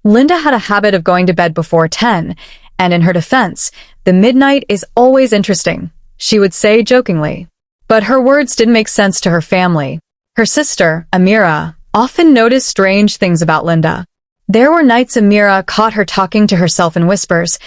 Linda had a habit of going to bed before 10, and in her defense, the midnight is always interesting, she would say jokingly. But her words didn't make sense to her family. Her sister, Amira, often noticed strange things about Linda. There were nights Amira caught her talking to herself in whispers,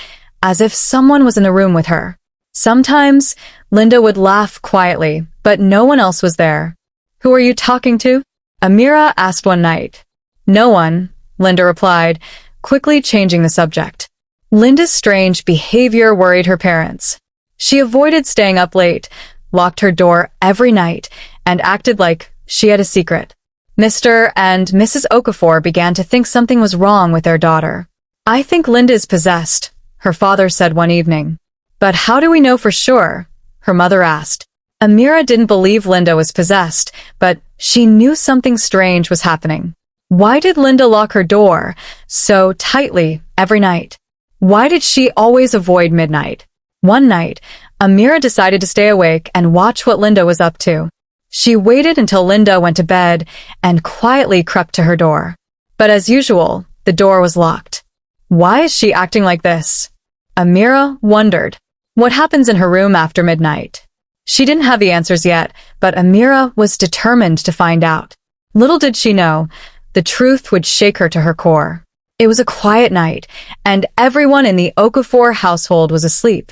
as if someone was in the room with her. Sometimes, Linda would laugh quietly, but no one else was there. "Who are you talking to?" Amira asked one night. "No one," Linda replied, quickly changing the subject. Linda's strange behavior worried her parents. She avoided staying up late, locked her door every night, and acted like she had a secret. Mr. and Mrs. Okafor began to think something was wrong with their daughter. "I think Linda is possessed," her father said one evening. "But how do we know for sure?" her mother asked. Amira didn't believe Linda was possessed, but she knew something strange was happening. Why did Linda lock her door so tightly every night? Why did she always avoid midnight? One night, Amira decided to stay awake and watch what Linda was up to. She waited until Linda went to bed and quietly crept to her door. But as usual, the door was locked. Why is she acting like this? Amira wondered. What happens in her room after midnight? She didn't have the answers yet, but Amira was determined to find out. Little did she know, the truth would shake her to her core. It was a quiet night, and everyone in the Okafor household was asleep,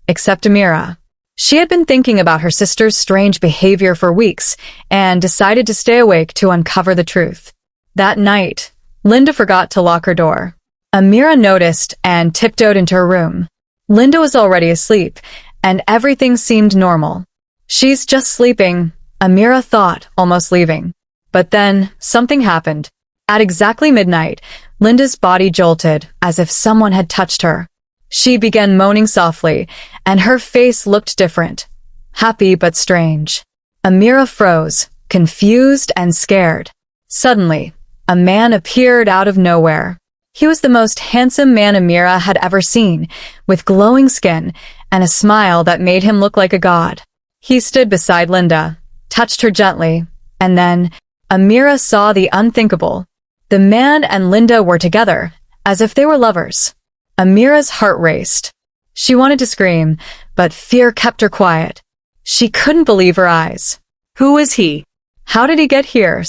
except Amira. She had been thinking about her sister's strange behavior for weeks and decided to stay awake to uncover the truth. That night, Linda forgot to lock her door. Amira noticed and tiptoed into her room. Linda was already asleep, and everything seemed normal. "She's just sleeping," Amira thought, almost leaving. But then, something happened. At exactly midnight, Linda's body jolted, as if someone had touched her. She began moaning softly, and her face looked different. Happy but strange. Amira froze, confused and scared. Suddenly, a man appeared out of nowhere. He was the most handsome man Amira had ever seen, with glowing skin and a smile that made him look like a god. He stood beside Linda, touched her gently, and then Amira saw the unthinkable. The man and Linda were together, as if they were lovers. Amira's heart raced. She wanted to scream, but fear kept her quiet. She couldn't believe her eyes. Who is he? How did he get here?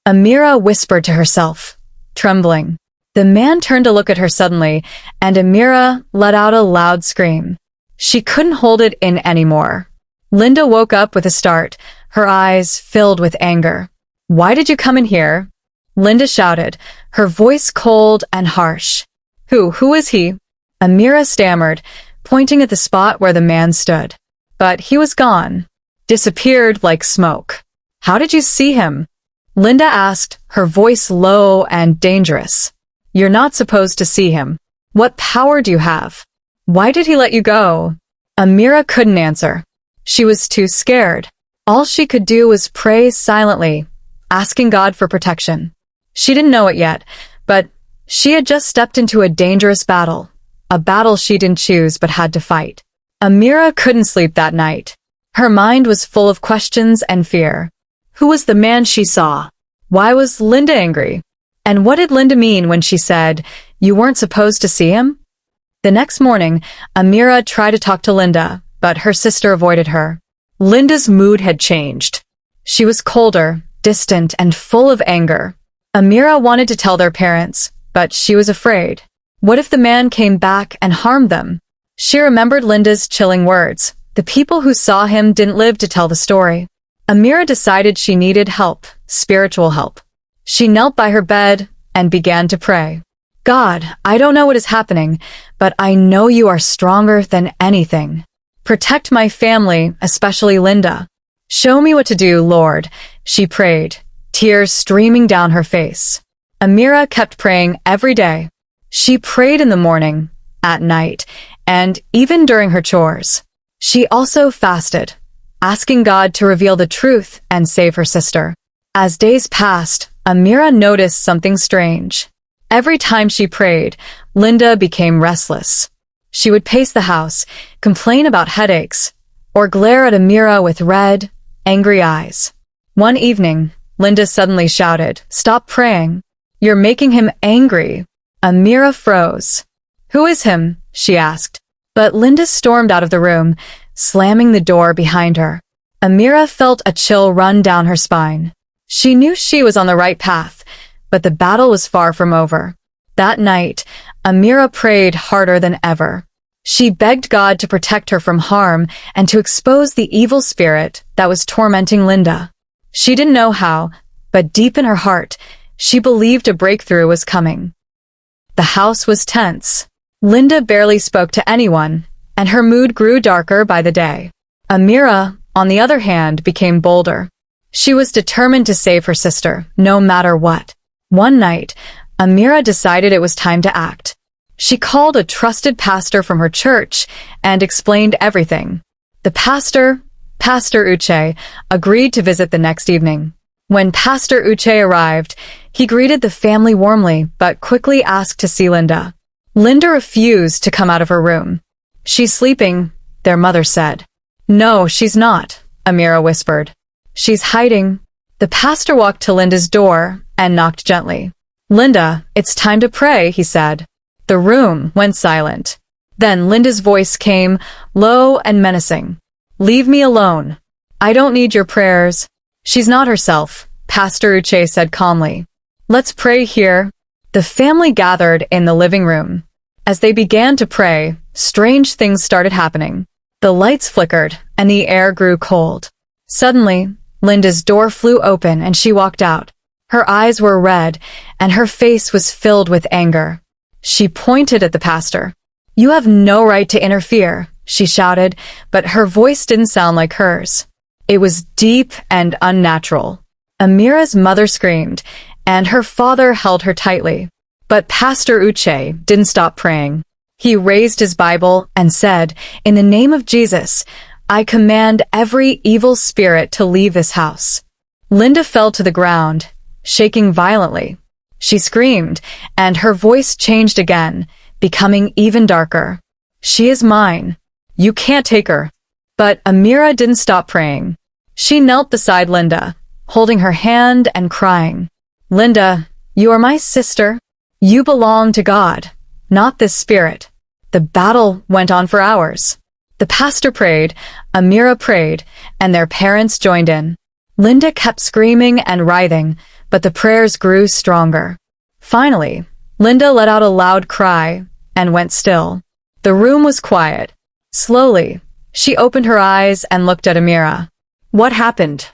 Amira whispered to herself, trembling. The man turned to look at her suddenly, and Amira let out a loud scream. She couldn't hold it in anymore. Linda woke up with a start, her eyes filled with anger. "Why did you come in here?" Linda shouted, her voice cold and harsh. Who is he?" Amira stammered, pointing at the spot where the man stood. But he was gone, disappeared like smoke. "How did you see him?" Linda asked, her voice low and dangerous. "You're not supposed to see him. What power do you have? Why did he let you go?" Amira couldn't answer. She was too scared. All she could do was pray silently, asking God for protection. She didn't know it yet, but she had just stepped into a dangerous battle, a battle she didn't choose but had to fight. Amira couldn't sleep that night. Her mind was full of questions and fear. Who was the man she saw? Why was Linda angry? And what did Linda mean when she said, "You weren't supposed to see him"? The next morning, Amira tried to talk to Linda, but her sister avoided her. Linda's mood had changed. She was colder, distant, and full of anger. Amira wanted to tell their parents, but she was afraid. What if the man came back and harmed them? She remembered Linda's chilling words. The people who saw him didn't live to tell the story. Amira decided she needed help, spiritual help. She knelt by her bed and began to pray. "God, I don't know what is happening, but I know you are stronger than anything. Protect my family, especially Linda. Show me what to do, Lord," she prayed, tears streaming down her face. Amira kept praying every day. She prayed in the morning, at night, and even during her chores. She also fasted, asking God to reveal the truth and save her sister. As days passed, Amira noticed something strange. Every time she prayed, Linda became restless. She would pace the house, complain about headaches, or glare at Amira with red, angry eyes. One evening, Linda suddenly shouted, "Stop praying. You're making him angry." Amira froze. "Who is him?" she asked. But Linda stormed out of the room, slamming the door behind her. Amira felt a chill run down her spine. She knew she was on the right path, but the battle was far from over. That night, Amira prayed harder than ever. She begged God to protect her from harm and to expose the evil spirit that was tormenting Linda. She didn't know how, but deep in her heart, she believed a breakthrough was coming. The house was tense. Linda barely spoke to anyone, and her mood grew darker by the day. Amira, on the other hand, became bolder. She was determined to save her sister, no matter what. One night, Amira decided it was time to act. She called a trusted pastor from her church and explained everything. The pastor, Pastor Uche, agreed to visit the next evening. When Pastor Uche arrived, he greeted the family warmly but quickly asked to see Linda. Linda refused to come out of her room. "She's sleeping," their mother said. "No, she's not," Amira whispered. "She's hiding." The pastor walked to Linda's door and knocked gently. "Linda, it's time to pray," he said. The room went silent. Then Linda's voice came, low and menacing. "Leave me alone. I don't need your prayers." "She's not herself," Pastor Uche said calmly. "Let's pray here." The family gathered in the living room. As they began to pray, strange things started happening. The lights flickered, and the air grew cold. Suddenly, Linda's door flew open and she walked out. Her eyes were red, and her face was filled with anger. She pointed at the pastor. "You have no right to interfere," she shouted, but her voice didn't sound like hers. It was deep and unnatural. Amira's mother screamed, and her father held her tightly. But Pastor Uche didn't stop praying. He raised his Bible and said, "In the name of Jesus, I command every evil spirit to leave this house." Linda fell to the ground, shaking violently. She screamed, and her voice changed again, becoming even darker. "She is mine. You can't take her." But Amira didn't stop praying. She knelt beside Linda, holding her hand and crying. "Linda, you are my sister. You belong to God, not this spirit." The battle went on for hours. The pastor prayed, Amira prayed, and their parents joined in. Linda kept screaming and writhing, but the prayers grew stronger. Finally, Linda let out a loud cry and went still. The room was quiet. Slowly, she opened her eyes and looked at Amira. "What happened?"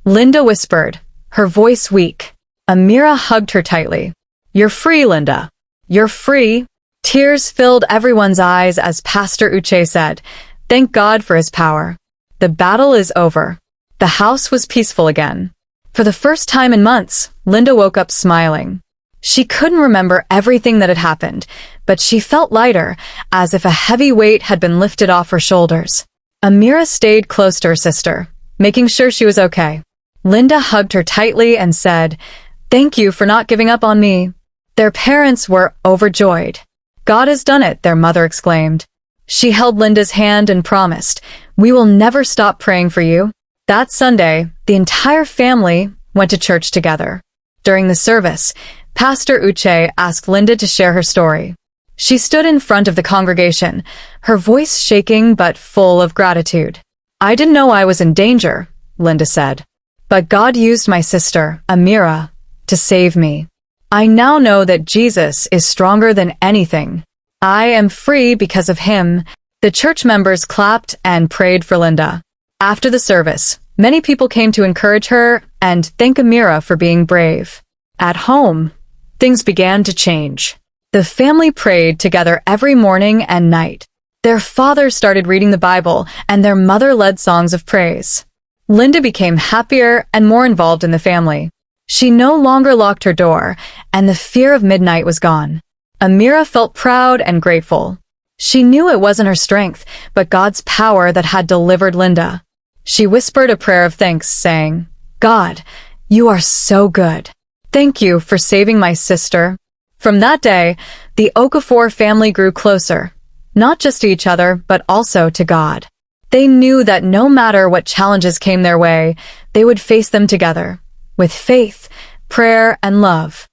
Linda whispered, her voice weak. Amira hugged her tightly. "You're free, Linda. You're free." Tears filled everyone's eyes as Pastor Uche said, "Thank God for his power. The battle is over." The house was peaceful again. For the first time in months, Linda woke up smiling. She couldn't remember everything that had happened, but she felt lighter, as if a heavy weight had been lifted off her shoulders. Amira stayed close to her sister, making sure she was okay. Linda hugged her tightly and said, "Thank you for not giving up on me." Their parents were overjoyed. "God has done it," their mother exclaimed. She held Linda's hand and promised, "We will never stop praying for you." That Sunday, the entire family went to church together. During the service, Pastor Uche asked Linda to share her story. She stood in front of the congregation, her voice shaking but full of gratitude. "I didn't know I was in danger," Linda said. "But God used my sister, Amira, to save me. I now know that Jesus is stronger than anything. I am free because of him." The church members clapped and prayed for Linda. After the service, many people came to encourage her and thank Amira for being brave. At home, things began to change. The family prayed together every morning and night. Their father started reading the Bible, and their mother led songs of praise. Linda became happier and more involved in the family. She no longer locked her door, and the fear of midnight was gone. Amira felt proud and grateful. She knew it wasn't her strength, but God's power that had delivered Linda. She whispered a prayer of thanks, saying, "God, you are so good. Thank you for saving my sister." From that day, the Okafor family grew closer, not just to each other, but also to God. They knew that no matter what challenges came their way, they would face them together, with faith, prayer, and love.